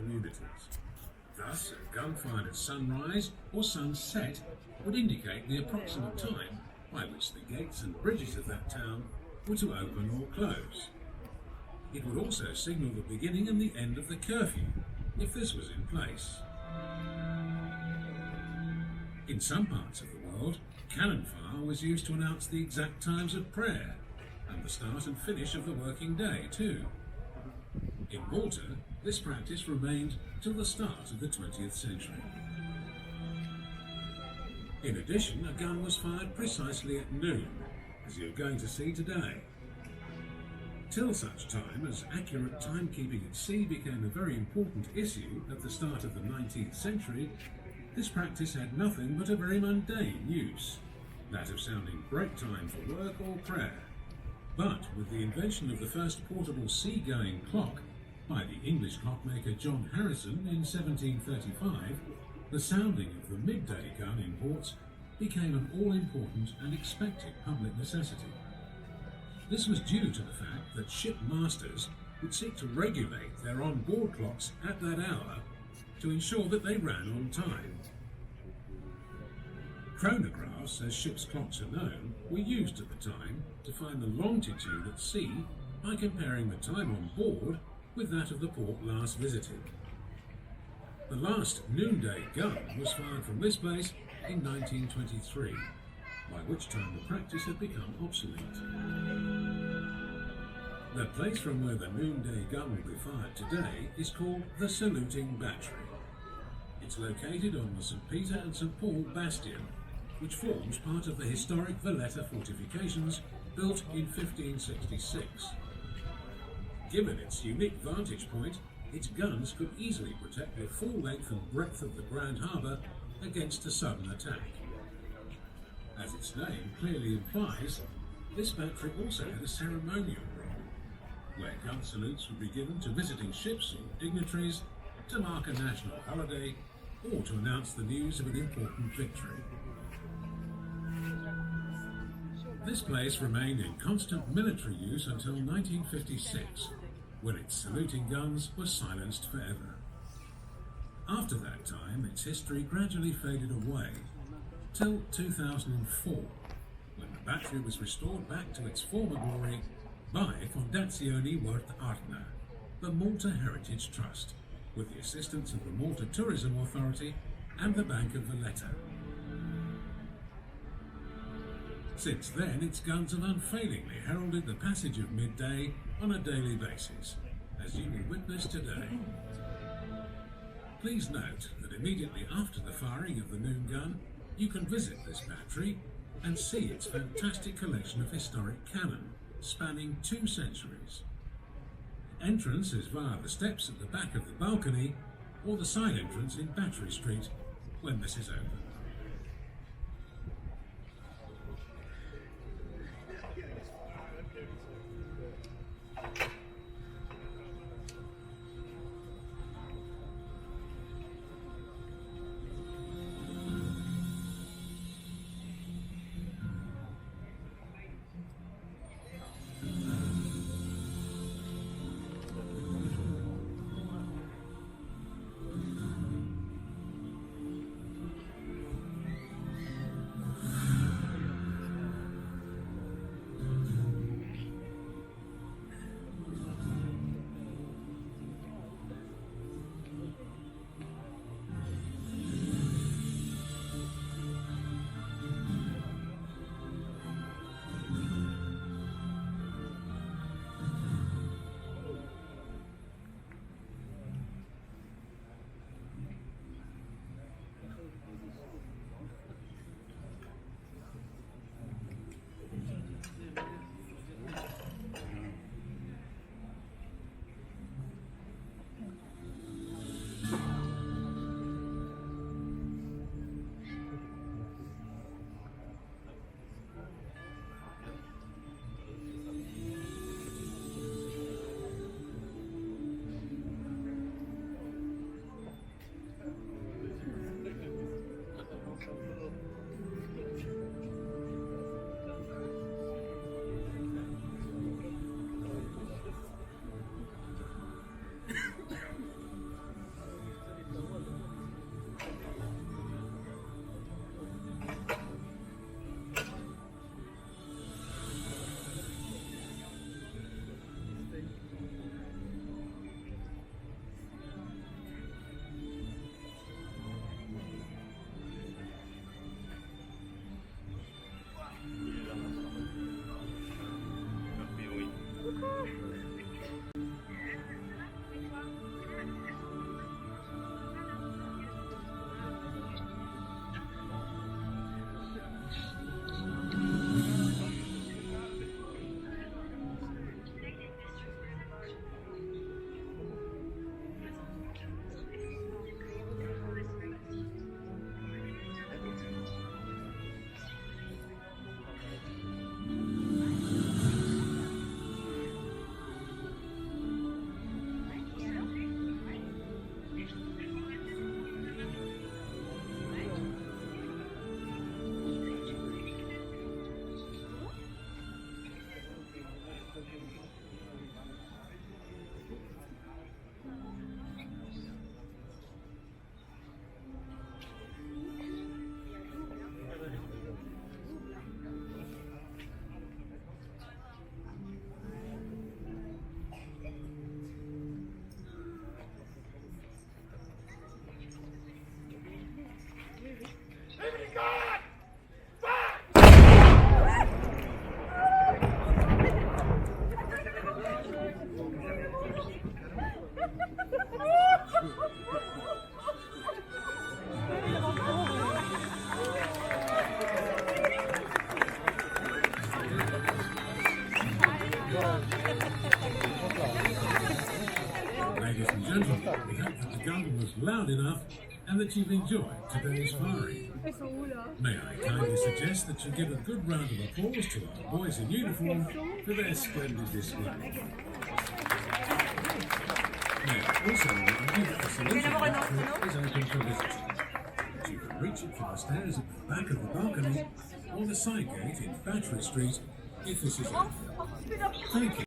communities. Thus, a gun fired at sunrise or sunset would indicate the approximate time by which the gates and bridges of that town were to open or close. It would also signal the beginning and the end of the curfew, if this was in place. In some parts of the world, cannon fire was used to announce the exact times of prayer and the start and finish of the working day too. In Malta, this practice remained till the start of the 20th century. In addition, a gun was fired precisely at noon, as you're going to see today. Till such time as accurate timekeeping at sea became a very important issue at the start of the 19th century, this practice had nothing but a very mundane use, that of sounding break time for work or prayer. But with the invention of the first portable sea-going clock by the English clockmaker John Harrison in 1735, the sounding of the midday gun in ports became an all-important and expected public necessity. This was due to the fact that ship masters would seek to regulate their on-board clocks at that hour to ensure that they ran on time. Chronographs, as ship's clocks are known, were used at the time to find the longitude at sea by comparing the time on board with that of the port last visited. The last noonday gun was fired from this place in 1923, by which time the practice had become obsolete. The place from where the noonday gun will be fired today is called the Saluting Battery. It's located on the St. Peter and St. Paul Bastion, which forms part of the historic Valletta fortifications built in 1566. Given its unique vantage point, its guns could easily protect the full length and breadth of the Grand Harbour against a sudden attack. As its name clearly implies, this battery also had a ceremonial role, where gun salutes would be given to visiting ships or dignitaries to mark a national holiday or to announce the news of an important victory. This place remained in constant military use until 1956, when its saluting guns were silenced forever. After that time, its history gradually faded away, till 2004, when the battery was restored back to its former glory by Fondazione Wert Artner, the Malta Heritage Trust, with the assistance of the Malta Tourism Authority and the Bank of Valletta. Since then, its guns have unfailingly heralded the passage of midday on a daily basis, as you will witness today. Please note that immediately after the firing of the noon gun, you can visit this battery and see its fantastic collection of historic cannon, spanning 2 centuries. Entrance is via the steps at the back of the balcony or the side entrance in Battery Street when this is open. gun was loud enough and that you've enjoyed today's firing. May I kindly suggest that you give a good round of applause to our boys in uniform for their splendid display. May I also remind you that the solution is open for visitors. You can reach it from the stairs at the back of the balcony or the side gate in Battery Street if this is open. Thank you.